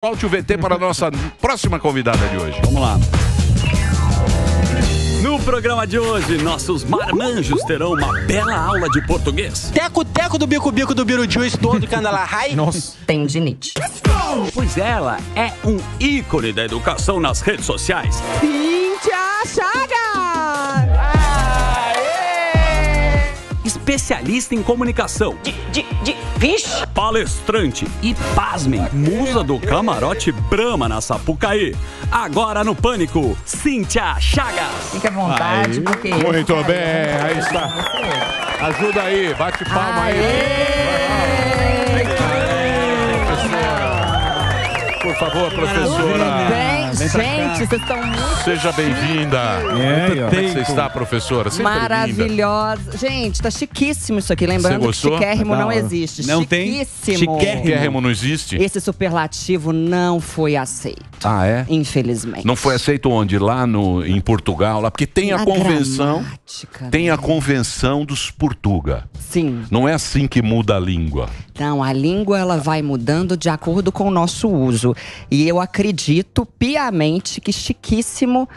Solte o VT para a nossa próxima convidada de hoje. Vamos lá. No programa de hoje, nossos marmanjos terão uma bela aula de português. Teco-teco do bico-bico do Birujuiz todo Candalarrai. Nossa. Tendinite. Pois ela é um ícone da educação nas redes sociais. Cíntia Chagas! Especialista em comunicação. Vixe! Palestrante e, pasmem, musa do camarote Brahma na Sapucaí. Agora no Pânico, Cíntia Chagas. Fique à vontade, porque... Muito bem, aí está. Ajuda aí, bate palma aí. Por favor, professora. Bem, gente, vocês estão muito... Seja bem-vinda. Como é que você está, professora? Sempre maravilhosa. Gente, tá chiquíssimo isso aqui. Lembrando que chiquérrimo não existe. Não tem? Chiquérrimo não existe? Esse superlativo não foi aceito. Ah, é? Infelizmente. Não foi aceito onde? Lá em Portugal? Lá, porque tem a convenção. Tem a convenção dos Portuga. Sim. Não é assim que muda a língua. Não, a língua ela vai mudando de acordo com o nosso uso. E eu acredito piamente que chiquíssimo,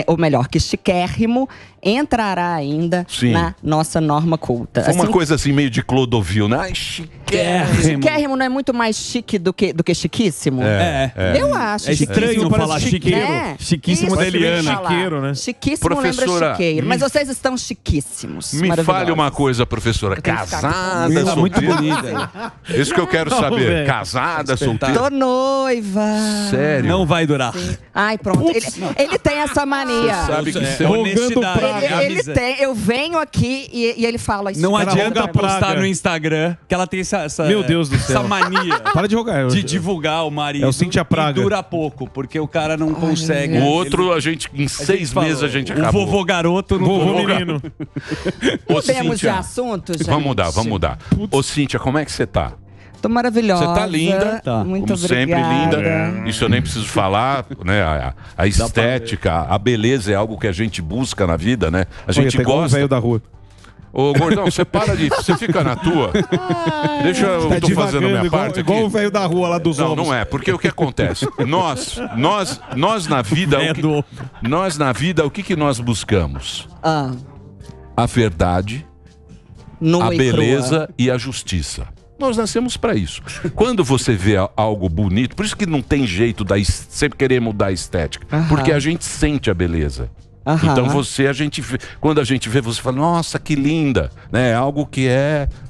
ou melhor, que chiquérrimo entrará ainda na nossa norma culta. Foi uma coisa assim meio de Clodovil, né? Ai, chiquérrimo. Chiquérrimo não é muito mais chique do que chiquíssimo? Eu acho. É estranho falar chiqueiro. Chiquíssimo da Eliana. Chiqueiro, né? Chiquíssimo lembra chiqueiro. Mas vocês estão chiquíssimos. Me fale uma coisa, professora. Casada, solteira? Muito bonita. Isso que eu quero saber. Casada, solteira? Tô noiva. Sério? Não vai durar. Sim. Ai, pronto. Ele tem essa mania. Você sabe que isso é honestidade. Ele tem. Eu venho aqui e ele fala isso. Não adianta postar no Instagram que ela tem essa Meu Deus do céu. essa mania. Para de jogar. De divulgar o marido. É o Cintia Praga. E dura pouco, porque o cara não consegue. O outro, a gente, em 6 meses, a gente acabou. O vovô garoto no vovô menino. Mudemos de assunto, gente. Vamos mudar. Ô, Cíntia, como é que você tá? Tô maravilhosa. Você tá linda, muito como obrigada. sempre linda. Isso eu nem preciso falar, né? A estética, a beleza é algo que a gente busca na vida, né? A gente gosta. Um velho da rua. Ô, gordão, você para de... Você fica na tua. Deixa eu... Tá tô fazendo a minha parte aqui. Igual o velho da rua lá dos Não, ovos. não é. Porque o que acontece? Nós na vida... Nós na vida, o que nós buscamos? A verdade, a beleza e a justiça. Nós nascemos para isso. Quando você vê algo bonito, por isso que não tem jeito sempre querer mudar a estética, porque a gente sente a beleza. Então quando a gente vê, você fala, nossa, que linda, né? Algo que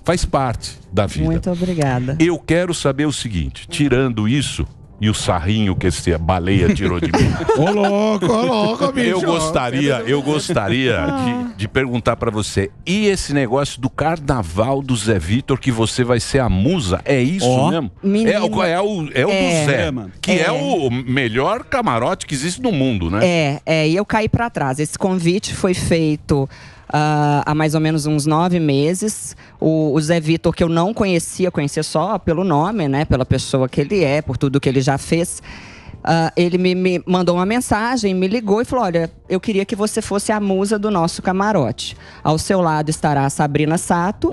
faz parte da vida. Muito obrigada. Eu quero saber o seguinte, tirando isso e o sarrinho que essa baleia tirou de mim. Ô louco, bicho. Eu gostaria de perguntar pra você, e esse negócio do carnaval do Zé Vitor, que você vai ser a musa, é isso mesmo? Menino, o do Zé, que é o melhor camarote que existe no mundo, né? E eu caí pra trás. Esse convite foi feito... há mais ou menos uns 9 meses. O Zé Vitor, que eu não conhecia só pelo nome, né? Pela pessoa que ele é, por tudo que ele já fez. Ele me mandou uma mensagem, me ligou e falou, olha, eu queria que você fosse a musa do nosso camarote. Ao seu lado estará a Sabrina Sato,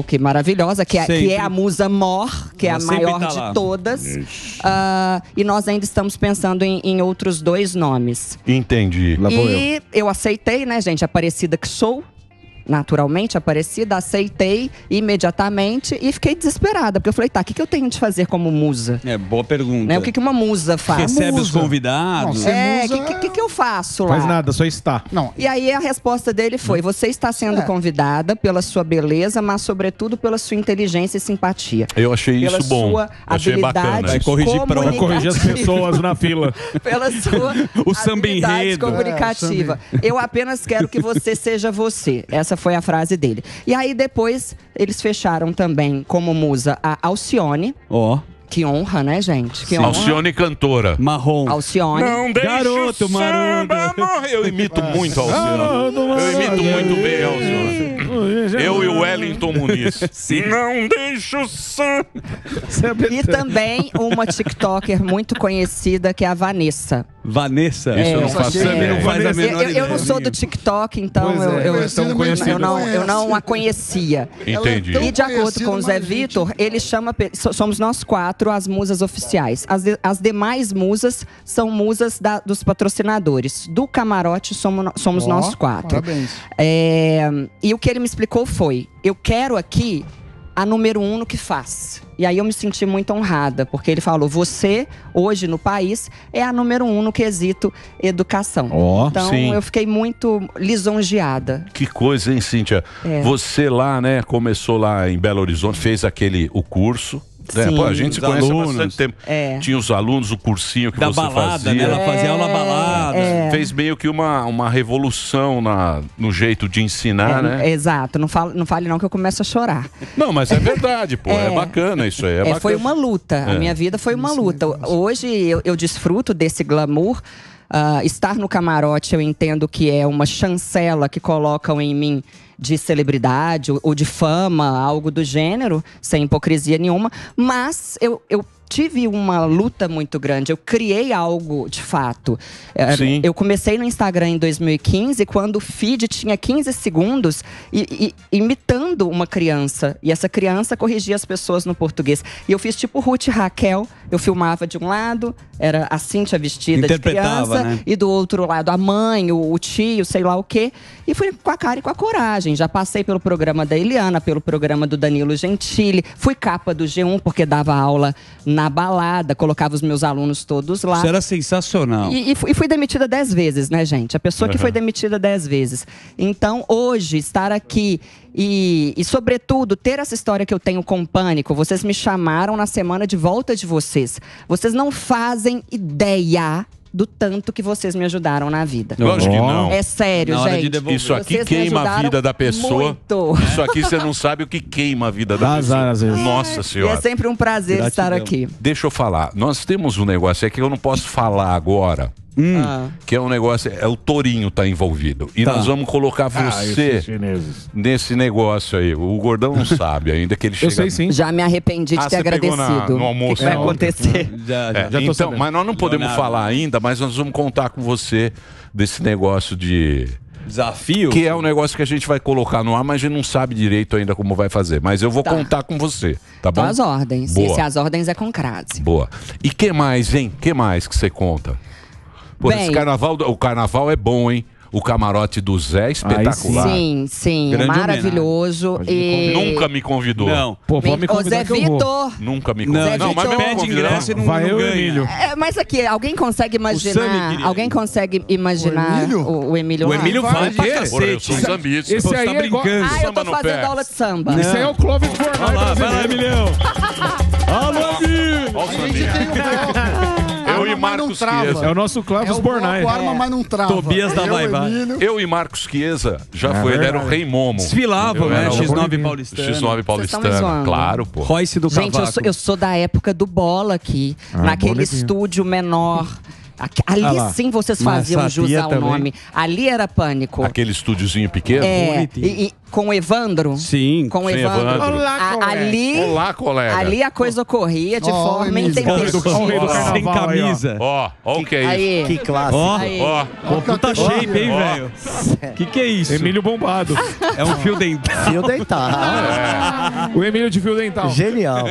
que maravilhosa, que é a musa mor, que é a maior de todas. E nós ainda estamos pensando em outros 2 nomes. Entendi. E eu aceitei, né, gente? Aparecida que sou. Naturalmente, Aparecida, aceitei imediatamente e fiquei desesperada, porque eu falei, tá, o que eu tenho de fazer como musa? Boa pergunta. Né? O que uma musa faz? Recebe os convidados. O que eu faço lá? Faz nada, só está. Não. E aí a resposta dele foi, você está sendo convidada pela sua beleza, mas sobretudo pela sua inteligência e simpatia. Eu achei isso pela bom. Sua achei habilidade bacana. Vai corrigir as pessoas na fila. Pela sua habilidade comunicativa. Eu apenas quero que você seja você. Essa foi a frase dele. E aí depois eles fecharam também como musa a Alcione. Que honra, né, gente? Que honra. Alcione cantora. Marrom. Alcione. Não deixa Garoto, o samba morrer. Eu imito muito a Alcione. Eu imito muito bem a Alcione. Eu e o Wellington Muniz. Sim. Não deixa o sangue. E também uma TikToker muito conhecida, que é a Vanessa. Vanessa? Isso eu não faço ideia. Não faz a menor Eu não sou do TikTok, então eu não a conhecia. Entendi. E de acordo com o Zé Vitor, ele chama... Somos nós 4 as musas oficiais. As demais musas são musas dos patrocinadores. Do camarote somos nós 4. Parabéns. E o que ele me explicou foi: eu quero aqui a número 1 no que faz. E aí eu me senti muito honrada, porque ele falou: você, hoje no país, é a número 1 no quesito educação. Então sim. eu fiquei muito lisonjeada. Que coisa, hein, Cíntia? Você lá, né, começou lá em Belo Horizonte, fez o curso. Sim. Pô, a gente se conhece há bastante tempo. Tinha os alunos, o cursinho que da você balada, fazia. né? Ela fazia aula balada. Fez meio que uma revolução no jeito de ensinar, né? Exato. Não fale não que eu começo a chorar. Não, mas é verdade, pô. É bacana isso aí. Bacana. Foi uma luta. A minha vida foi uma luta. Hoje eu desfruto desse glamour. Estar no camarote, eu entendo que é uma chancela que colocam em mim de celebridade ou de fama, algo do gênero, sem hipocrisia nenhuma. Mas eu tive uma luta muito grande. Eu criei algo de fato. Eu comecei no Instagram em 2015, quando o feed tinha 15 segundos imitando uma criança. E essa criança corrigia as pessoas no português. E eu fiz tipo Ruth e Raquel. Eu filmava de um lado, era a Cíntia vestida de criança, né? E do outro lado a mãe, o tio, sei lá o quê. E fui com a cara e com a coragem. Já passei pelo programa da Eliana, pelo programa do Danilo Gentili. Fui capa do G1, porque dava aula na balada, colocava os meus alunos todos lá. Isso era sensacional. E fui demitida 10 vezes, né, gente? A pessoa que foi demitida 10 vezes. Então, hoje, estar aqui e, sobretudo, ter essa história que eu tenho com o Pânico. Vocês me chamaram na semana de volta de vocês. Vocês não fazem ideia do tanto que vocês me ajudaram na vida. Lógico que não. É sério, gente. Isso aqui Vocês queima a vida da pessoa. Muito. Isso aqui você não sabe o que queima a vida da pessoa. Nossa Senhora. E é sempre um prazer estar aqui. Deixa eu falar. Nós temos um negócio aqui que eu não posso falar agora. Que é um negócio, o Torinho tá envolvido. E nós vamos colocar você nesse negócio aí. O Gordão não sabe ainda que ele chega. Eu sei sim. Já me arrependi de ter agradecido. No almoço. O que vai acontecer? Já tô sabendo. Mas nós não podemos falar ainda, mas nós vamos contar com você desse negócio de... Desafio? Que é um negócio que a gente vai colocar no ar, mas a gente não sabe direito ainda como vai fazer. Mas eu vou contar com você, tá bom? As ordens. Boa. E se as ordens é com crase. Boa. E que mais, hein? Que mais que você conta? Pô, esse carnaval, o carnaval é bom, hein? O camarote do Zé é espetacular. Sim, maravilhoso. E... Nunca me convidou. Não. Pô, pode me convidar Zé que eu vou. Vitor. Nunca me convidou. Não, mas pede ingresso e não Vai eu e o ganha. Emílio. Mas aqui, alguém consegue imaginar? Alguém consegue imaginar o Emílio lá? O Emílio vai pra cacete. Esse aí é igual... eu tô fazendo aula de samba. Esse aí é o Clóvis Bornai. Vai lá, Emilhão. Alô, Emílio. Olha o sambinha. Eu e Marcos Chiesa. É o nosso Clóvis Bornai. Arma, mas não trava. Tobias da Vai Vai. Eu e Marcos Chiesa já foi, ele era o Rei Momo. Desfilavam, né? X9 paulistano. X9 paulistano, claro, pô. Royce do Gente, eu sou da época do Bola aqui, naquele estúdio menor. Ali sim vocês faziam jus ao nome. Ali era Pânico. Aquele estúdiozinho pequeno? E com o Evandro? Sim. Com o Evandro. Olá, colega. Ali a coisa corria de forma intempestiva. Sem camisa. Ó, o que é isso? Que classe. Ó. Puta shape, hein, velho? Que é isso? Emílio bombado. É um fio dental. Fio dental. O Emílio de fio dental. Genial.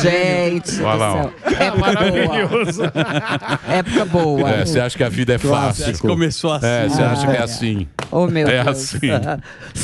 Gente do céu. Maravilhoso. Época boa. Você acha que a vida é fácil? Começou assim. Você acha que é assim? Oh, meu Deus. Assim.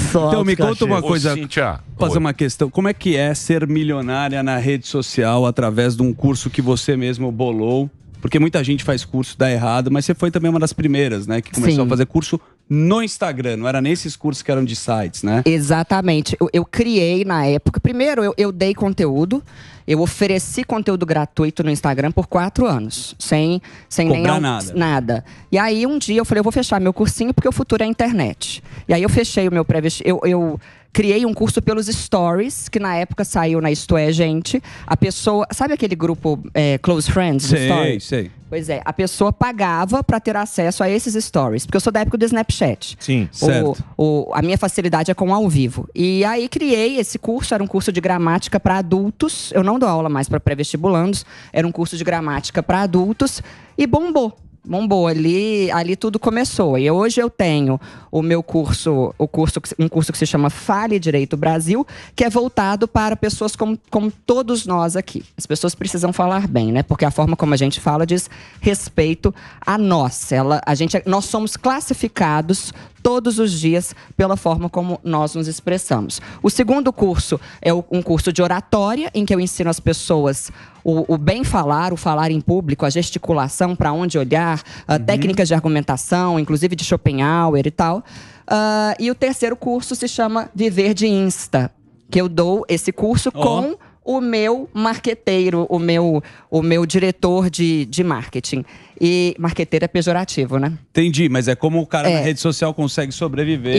Então, me conta uma coisa. Cíntia, fazer uma questão. Como é que é ser milionária na rede social através de um curso que você mesmo bolou? Porque muita gente faz curso, dá errado, mas você foi também uma das primeiras, né? Que começou a fazer curso no Instagram, não era nesses cursos que eram de sites, né? Exatamente. Eu criei na época. Primeiro, eu dei conteúdo. Eu ofereci conteúdo gratuito no Instagram por 4 anos. Sem cobrar nada. E aí, um dia, eu falei, eu vou fechar meu cursinho porque o futuro é a internet. E aí, eu fechei o meu pré-vestibular. Eu criei um curso pelos stories, que na época saiu na Isto É Gente. A pessoa... Sabe aquele grupo Close Friends? Sei. Pois é, a pessoa pagava para ter acesso a esses stories. Porque eu sou da época do Snapchat. Sim, certo. A minha facilidade é com ao vivo. E aí criei esse curso, era um curso de gramática para adultos. Eu não dou aula mais para pré-vestibulandos. Era um curso de gramática para adultos. E bombou. Ali tudo começou. E hoje eu tenho um curso que se chama Fale Direito Brasil, que é voltado para pessoas como todos nós aqui. As pessoas precisam falar bem, né? Porque a forma como a gente fala diz respeito a nós. Nós somos classificados todos os dias pela forma como nós nos expressamos. O segundo curso é um curso de oratória, em que eu ensino as pessoas o bem falar, o falar em público, a gesticulação, para onde olhar, técnicas de argumentação, inclusive de Schopenhauer e tal. E o terceiro curso se chama Viver de Insta, que eu dou esse curso com o meu marqueteiro, o meu diretor de marketing. E marqueteiro é pejorativo, né? Entendi, mas é como o cara na rede social consegue sobreviver.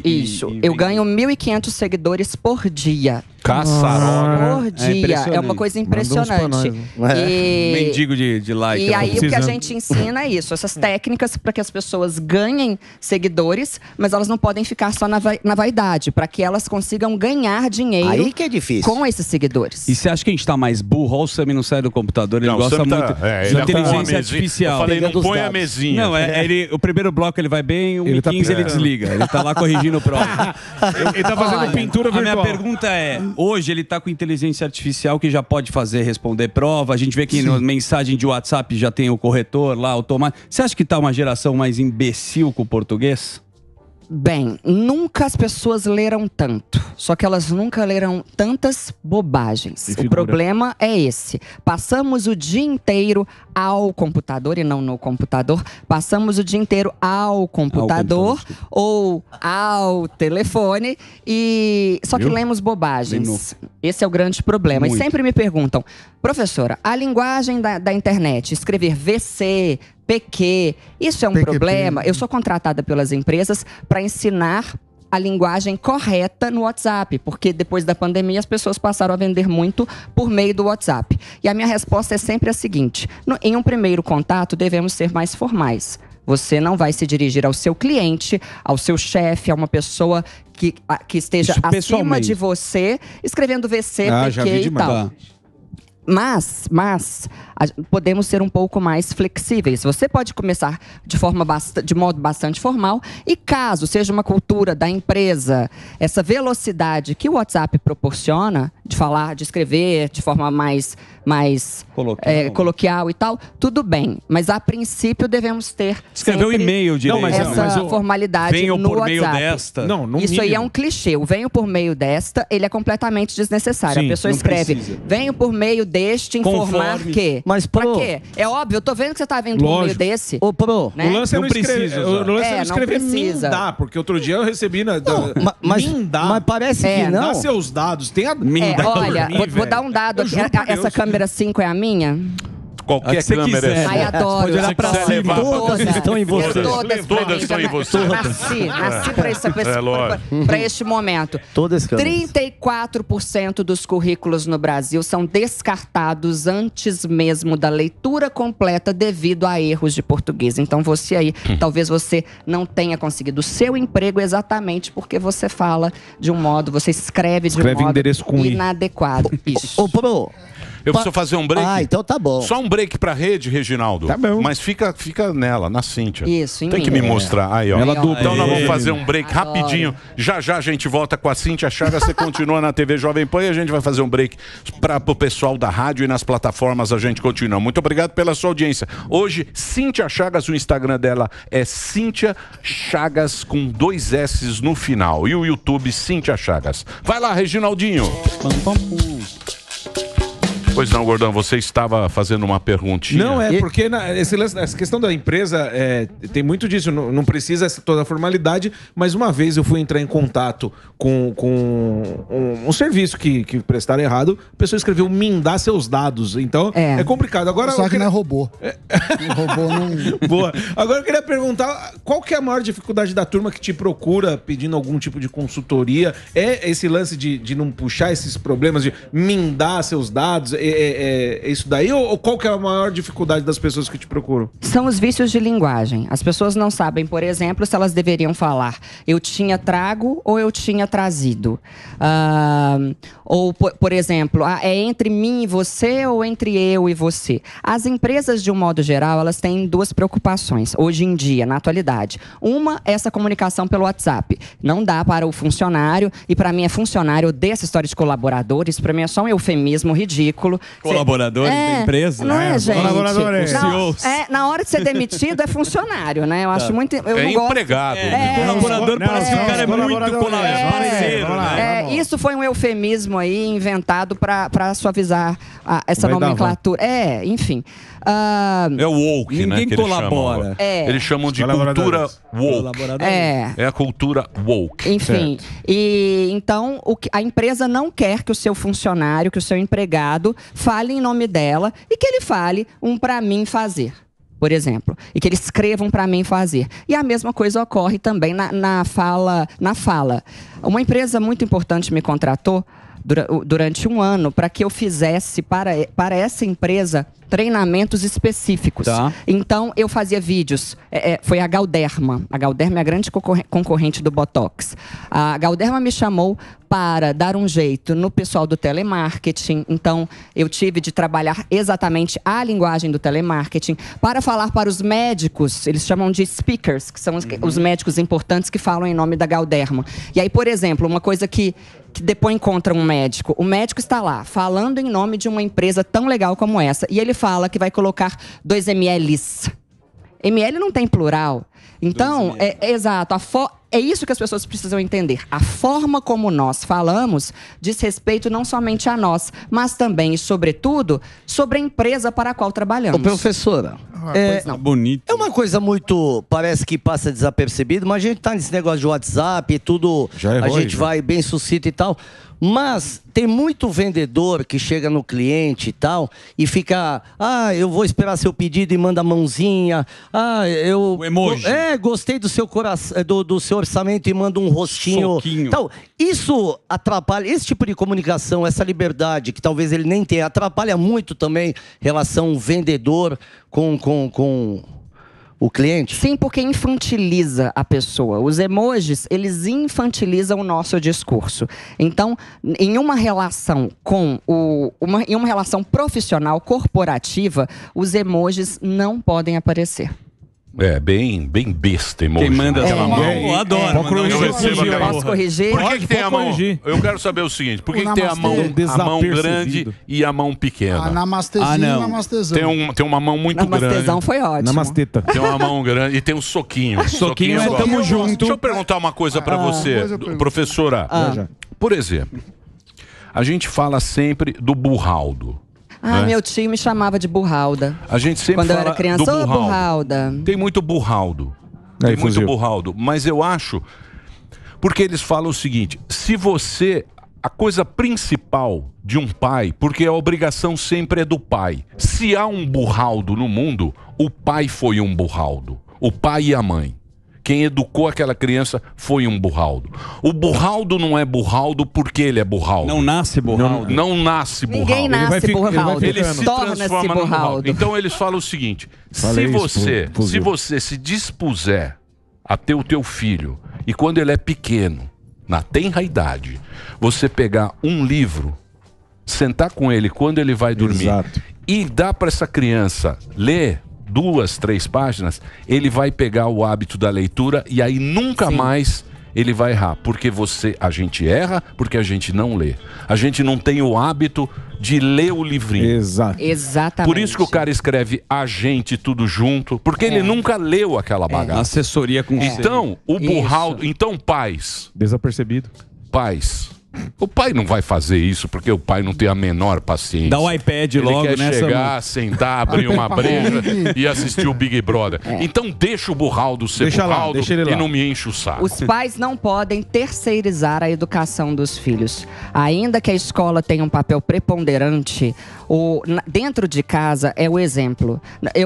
Isso. Eu ganho 1.500 seguidores por dia. Caçarola. Por dia. É uma coisa impressionante. Mendigo de like. E aí o que a gente ensina é isso. Essas técnicas para que as pessoas ganhem seguidores, mas elas não podem ficar só na vaidade. Para que elas consigam ganhar dinheiro aí que é difícil. Com esses seguidores. E você acha que a gente tá mais burro? Olha o Sammy não sai do computador. Ele gosta muito da inteligência artificial. Eu falei, não põe a mesinha. Não, o primeiro bloco ele vai bem, o 15 ele desliga. Ele tá lá corrigindo o próprio. Ele tá fazendo pintura virtual. A minha pergunta é, hoje ele tá com inteligência artificial que já pode responder prova. A gente vê que na mensagem de WhatsApp já tem o corretor lá, automático. Você acha que tá uma geração mais imbecil com o português? Bem, nunca as pessoas leram tanto. Só que elas nunca leram tantas bobagens. O problema é esse. Passamos o dia inteiro ao computador e não no computador. Passamos o dia inteiro ao computador ou ao telefone. Só que lemos bobagens. Esse é o grande problema. E sempre me perguntam, professora, a linguagem da internet, escrever VC, PQ, isso é um problema? Eu sou contratada pelas empresas para ensinar a linguagem correta no WhatsApp, porque depois da pandemia as pessoas passaram a vender muito por meio do WhatsApp. E a minha resposta é sempre a seguinte: em um primeiro contato devemos ser mais formais. Você não vai se dirigir ao seu cliente, ao seu chefe, a uma pessoa que esteja acima de você, escrevendo VC, PQ e tal. Mas podemos ser um pouco mais flexíveis. Você pode começar de modo bastante formal e caso seja uma cultura da empresa, essa velocidade que o WhatsApp proporciona de falar, de escrever de forma mais coloquial e tal, tudo bem. Mas a princípio devemos ter escrever um e-mail direito. Essa formalidade venho no por WhatsApp. Meio desta. Isso aí é um clichê. O venho por meio desta, ele é completamente desnecessário. A pessoa escreve, venho por meio deste informar que. Mas pra quê? É óbvio, eu tô vendo que você tá vindo por meio desse. Ô, Pro, né? O lance é não escrever mindar, porque outro dia eu recebi mas mindar. Parece que não. Dá seus dados, tem a olha, vou dar um dado aqui. Essa câmera 5 é a minha? Qualquer câmera é Ai, adoro. Pode olhar pra cima. Todas estão em você. Todas estão em você. Nasci para este momento. Todas 34% dos currículos no Brasil são descartados antes mesmo da leitura completa devido a erros de português. Então você aí, talvez você não tenha conseguido o seu emprego exatamente porque você fala de um modo, você escreve de um modo inadequado. Isso. Ô, Pro, eu preciso fazer um break. Então tá bom. Só um break pra rede, Reginaldo. Tá bom. Mas fica nela, na Cíntia. Isso, em Tem que me mostrar. Aí, ó. Então nós vamos fazer um break rapidinho. Já a gente volta com a Cíntia Chagas. Você continua na TV Jovem Pan e a gente vai fazer um break para o pessoal da rádio e nas plataformas a gente continua. Muito obrigado pela sua audiência. Hoje, Cíntia Chagas, o Instagram dela é Cíntia Chagas com 2 S's no final. E o YouTube, Cíntia Chagas. Vai lá, Reginaldinho. Pois não, Gordão, você estava fazendo uma perguntinha. Não, porque essa questão da empresa tem muito disso, não precisa toda a formalidade, mas uma vez eu fui entrar em contato com um serviço que prestaram errado, a pessoa escreveu mindar seus dados, então é complicado. Agora, só que não é robô. O robô não... Boa. Agora eu queria perguntar, qual que é a maior dificuldade da turma que te procura pedindo algum tipo de consultoria? É esse lance de não puxar esses problemas, de mindar seus dados? É isso daí? Ou qual que é a maior dificuldade das pessoas que te procuram? São os vícios de linguagem. As pessoas não sabem, por exemplo, se elas deveriam falar eu tinha trago ou eu tinha trazido. Ou, por exemplo, é entre mim e você ou entre eu e você. As empresas, de um modo geral, elas têm duas preocupações, hoje em dia, na atualidade. Uma é essa comunicação pelo WhatsApp. Não dá para o funcionário, e para mim é funcionário dessa história de colaboradores, para mim é só um eufemismo ridículo. Colaboradores da empresa? Não é, gente? Colaboradores. Na hora de ser demitido é funcionário, né? Eu acho muito... Eu não gosto. Empregado. Colaborador parece que o cara é muito colaborador. Isso foi um eufemismo aí inventado para suaviizar essa nomenclatura. Enfim. É o woke, ninguém né? Que colabora. Eles chamam de cultura woke. É a cultura woke. Enfim. E então a empresa não quer que o seu funcionário, que o seu empregado fale em nome dela e que ele fale pra mim fazer, por exemplo, e que eles escrevam para mim fazer. E a mesma coisa ocorre também na fala. Uma empresa muito importante me contratou durante um ano para que eu fizesse para essa empresa treinamentos específicos. Tá. Então, eu fazia vídeos. Foi a Galderma. A Galderma é a grande concorrente do Botox. A Galderma me chamou para dar um jeito no pessoal do telemarketing. Então, eu tive de trabalhar exatamente a linguagem do telemarketing para falar para os médicos. Eles chamam de speakers, que são os médicos importantes que falam em nome da Galderma. E aí, por exemplo, uma coisa que depois encontra um médico. O médico está lá, falando em nome de uma empresa tão legal como essa. E ele fala que vai colocar 2 mLs. ML não tem plural. Então, exato. É isso que as pessoas precisam entender. A forma como nós falamos diz respeito não somente a nós, mas também e, sobretudo, sobre a empresa para a qual trabalhamos. Ô, professora, bonito. É uma coisa muito... Parece que passa desapercebido, mas a gente tá nesse negócio de WhatsApp e tudo... A gente vai bem sucinto e tal... Mas tem muito vendedor que chega no cliente e tal e fica, eu vou esperar seu pedido e manda a mãozinha, o emoji. Gostei do seu coração, do seu orçamento e manda um rostinho. Soquinho. Então, isso atrapalha, esse tipo de comunicação, essa liberdade que talvez ele nem tenha, atrapalha muito também relação vendedor com o cliente? Sim, porque infantiliza a pessoa. Os emojis, eles infantilizam o nosso discurso. Então, em uma relação em uma relação profissional, corporativa, os emojis não podem aparecer. Bem besta emoji. Quem manda aquela mão, eu adoro. Posso corrigir? Por que tem a mão? Eu quero saber o seguinte, por que tem a mão grande e a mão pequena? Namastezinho, namastezão. Tem uma mão muito grande. Namastezão foi ótimo. Namasteta. Tem uma mão grande e tem um soquinho. Soquinho tamo junto. Deixa eu perguntar uma coisa pra você, professora. Por exemplo, a gente fala sempre do burraldo. Meu tio me chamava de burralda. A gente sempre quando fala eu era criança, do burralda. Tem muito burraldo. Mas eu acho... Porque eles falam o seguinte, se você... A coisa principal de um pai, porque a obrigação sempre é do pai. Se há um burraldo no mundo, o pai foi um burraldo. O pai e a mãe. Quem educou aquela criança foi um burraldo. O burraldo não é burraldo porque ele é burraldo. Não nasce burraldo. Não nasce burraldo. Ninguém nasce burraldo. Ele se transforma no burraldo. Então eles falam o seguinte, se você se dispuser a ter o teu filho e quando ele é pequeno, na tenra idade, você pegar um livro, sentar com ele quando ele vai dormir e dar para essa criança ler 2, 3 páginas, ele vai pegar o hábito da leitura e aí nunca mais ele vai errar. Porque a gente erra porque a gente não lê. A gente não tem o hábito de ler o livrinho. Exatamente. Por isso que o cara escreve a gente tudo junto, porque ele nunca leu aquela bagaça. Assessoria com Então, o burraldo... Então, pais... Desapercebido. Pais, O pai não vai fazer isso porque o pai não tem a menor paciência. Dá o iPad logo, Ele quer né, chegar, sentar, abrir uma breja e assistir o Big Brother. Então deixa o Burraldo ser Burraldo e não me enche o saco. Os pais não podem terceirizar a educação dos filhos. Ainda que a escola tenha um papel preponderante, dentro de casa é o exemplo.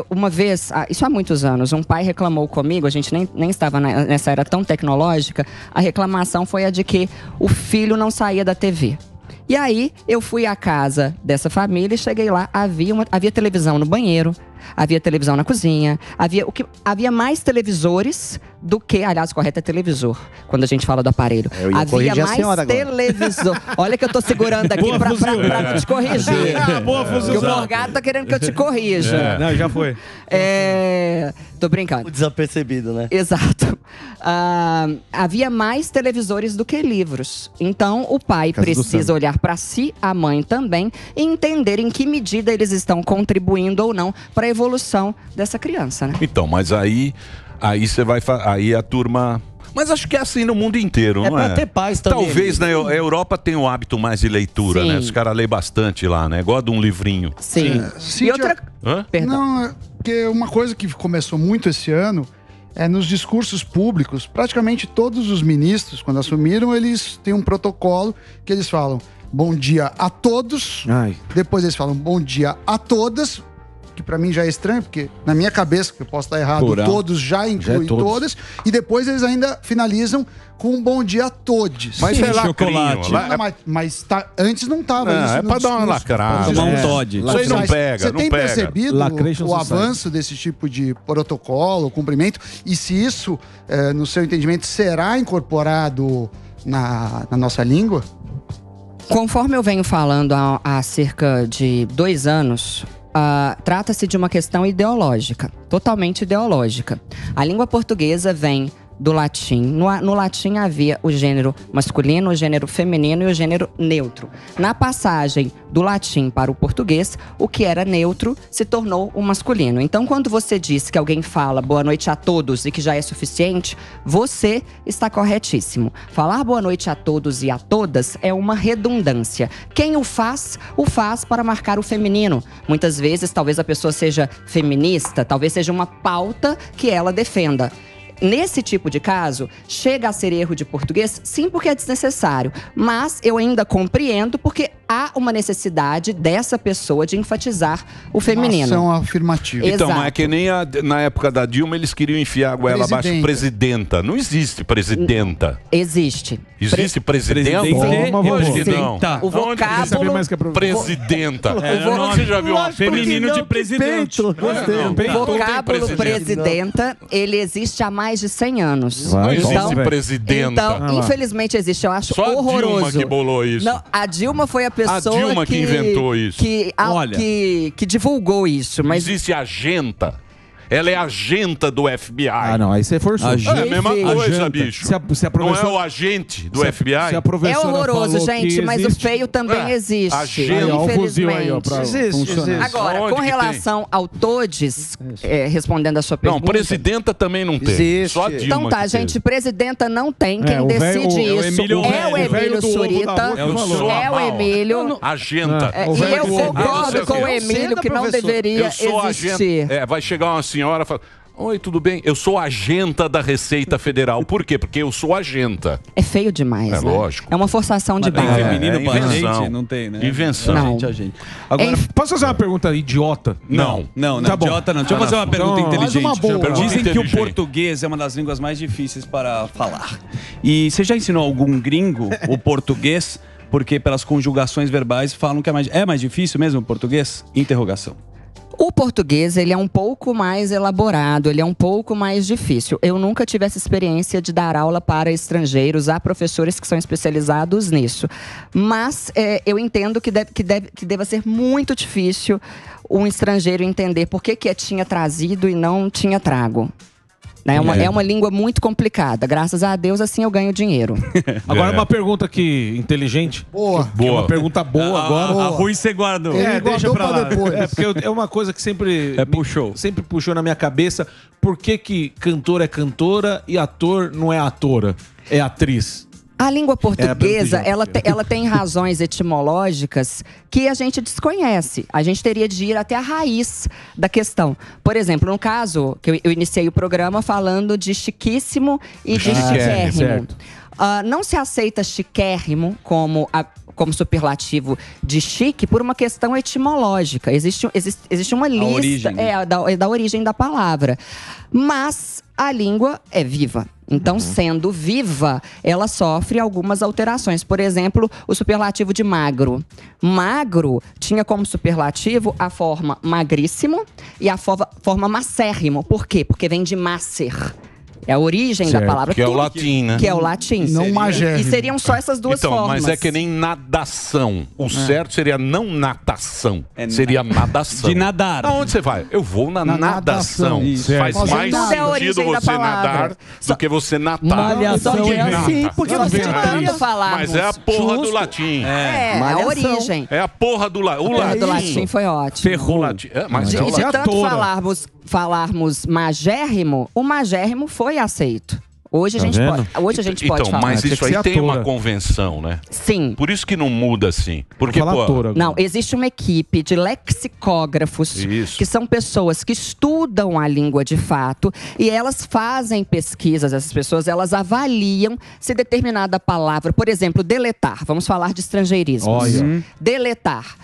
Uma vez, isso há muitos anos, um pai reclamou comigo, a gente nem estava nessa era tão tecnológica, a reclamação foi a de que o filho não saía da TV. E aí, eu fui à casa dessa família e cheguei lá, havia televisão no banheiro, havia televisão na cozinha, havia mais televisores do que, aliás, correto é televisor, quando a gente fala do aparelho. Havia mais televisor. Olha que eu tô segurando aqui pra não te corrigir. Boa Porque o Morgado tá querendo que eu te corrija. Não, já foi. Tô brincando. Desapercebido, né? Exato. Havia mais televisores do que livros. Então, o pai precisa olhar para si, a mãe também, e entender em que medida eles estão contribuindo ou não para a evolução dessa criança, né? Então, mas aí você vai... Aí a turma... Mas acho que é assim no mundo inteiro, não é? É pra ter paz também. Talvez na Europa tenha o hábito mais de leitura, né? Os caras leem bastante lá, né? Gosta de um livrinho. Sim. E outra... Perdão. Não, porque uma coisa que começou muito esse ano é nos discursos públicos. Praticamente todos os ministros, quando assumiram, eles têm um protocolo que eles falam bom dia a todos. Depois eles falam bom dia a todas. Que pra mim já é estranho, porque na minha cabeça, que eu posso estar errado, todos já inclui todas. E depois eles ainda finalizam com um bom dia a todos. Mas é chocolate. Mas antes não tava isso. É pra dar uma lacrada. Tomar um Todd. Isso aí não pega, Você não tem pega. percebido o avanço desse tipo de protocolo, cumprimento? E se isso, no seu entendimento, será incorporado na nossa língua? Conforme eu venho falando há cerca de 2 anos... trata-se de uma questão ideológica, totalmente ideológica. A língua portuguesa vem do latim. No latim havia o gênero masculino, o gênero feminino e o gênero neutro. Na passagem do latim para o português, o que era neutro se tornou o masculino. Então, quando você diz que alguém fala boa noite a todos e que já é suficiente, você está corretíssimo. Falar boa noite a todos e a todas é uma redundância. Quem o faz para marcar o feminino. Muitas vezes, talvez a pessoa seja feminista, talvez seja uma pauta que ela defenda. Nesse tipo de caso, chega a ser erro de português, sim, porque é desnecessário. Mas eu ainda compreendo porque há uma necessidade dessa pessoa de enfatizar o feminino. Uma ação afirmativa. Então, mas é que nem na época da Dilma, eles queriam enfiar a goela abaixo presidenta. Não existe presidenta. Existe. Existe presidenta? Hoje não. O vocábulo... Presidenta. Você já viu uma feminino de presidente? O vocábulo presidenta, ele existe há mais de 100 anos. Não existe presidenta. Então, infelizmente existe. Eu acho horroroso. Só a Dilma que bolou isso. Não, a Dilma foi a pessoa a Dilma que inventou isso. Que divulgou isso. Mas... Existe agenta. Ela é agenta do FBI. Não, aí você forçou. É a mesma coisa, bicho. Não é o agente do FBI? É horroroso, gente, mas o feio também existe. Agente. Infelizmente. Existe. Agora, com relação ao todes, respondendo a sua pergunta... Não, presidenta também não tem. Existe. Só a Dilma. Então tá, gente, presidenta não tem. Quem decide isso é o Emílio Surita. É o Emílio. Agenta. E eu concordo com o Emílio que não deveria existir. Vai chegar uma senhora e fala: oi, tudo bem? Eu sou agenta da Receita Federal. Por quê? Porque eu sou agenta. É feio demais, É né? lógico. É uma forçação de barra. Feminino pra invenção. gente? Não tem, né? Invenção. Não. Agora, posso fazer uma pergunta idiota? Não. Não, idiota não. Deixa eu fazer uma pergunta inteligente. uma boa. Dizem que o português é uma das línguas mais difíceis para falar. E você já ensinou algum gringo o português? Porque pelas conjugações verbais falam que é mais difícil mesmo o português? Interrogação. O português, ele é um pouco mais elaborado, ele é um pouco mais difícil. Eu nunca tive essa experiência de dar aula para estrangeiros, há professores que são especializados nisso. Mas eu entendo que deva ser muito difícil um estrangeiro entender por que tinha trazido e não tinha trago. É uma língua muito complicada. Graças a Deus, assim eu ganho dinheiro. Agora uma pergunta aqui inteligente. Boa. Uma pergunta boa agora. A Rui você guardou. Deixa pra lá. Porque é uma coisa que sempre puxou na minha cabeça. Por que cantor é cantora e ator não é atora? É atriz. A língua portuguesa, ela tem razões etimológicas que a gente desconhece. A gente teria de ir até a raiz da questão. Por exemplo, no caso, que eu iniciei o programa falando de chiquíssimo e de chiquérrimo. Não se aceita chiquérrimo como superlativo de chique por uma questão etimológica. Existe uma lista origem, né? da origem da palavra. Mas a língua é viva. Então, sendo viva, ela sofre algumas alterações. Por exemplo, o superlativo de magro. Magro tinha como superlativo a forma magríssimo e a forma macérrimo. Por quê? Porque vem de macer. É a origem da palavra. Que é o latim, né? Que é o latim. Não magérrimo. E seriam só essas duas formas. Mas é que nem nadação. O certo seria não natação. Seria nadação. De nadar. Aonde você vai? Eu vou na nadação. Faz mais sentido você nadar do que você natar. Malhação é assim, porque você Mas é a porra do latim. A origem. É a porra do latim. O latim. Do latim foi ótimo. Ferrou. Mas é o De latim. tanto falarmos magérrimo, o magérrimo foi aceito. Hoje a gente pode falar. Mas isso aí tem uma convenção, né? Sim. Por isso que não muda assim. Porque, não, existe uma equipe de lexicógrafos que são pessoas que estudam a língua de fato e elas fazem pesquisas, essas pessoas, elas avaliam se determinada palavra, por exemplo, deletar, vamos falar de estrangeirismos. Deletar.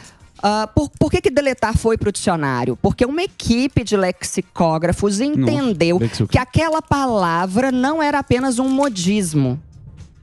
Por que deletar foi para o dicionário? Porque uma equipe de lexicógrafos entendeu que aquela palavra não era apenas um modismo.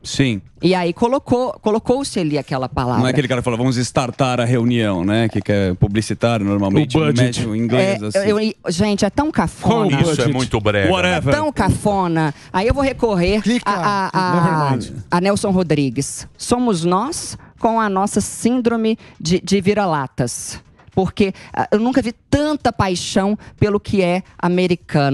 Sim. E aí colocou-se ali aquela palavra. Não é aquele cara que fala, vamos startar a reunião, né? Que é publicitário normalmente, mete o inglês assim. Gente, é tão cafona. Isso é muito breve. É tão cafona. Aí eu vou recorrer a Nelson Rodrigues. Somos nós com a nossa síndrome de vira-latas. Porque eu nunca vi tanta paixão pelo que é americano.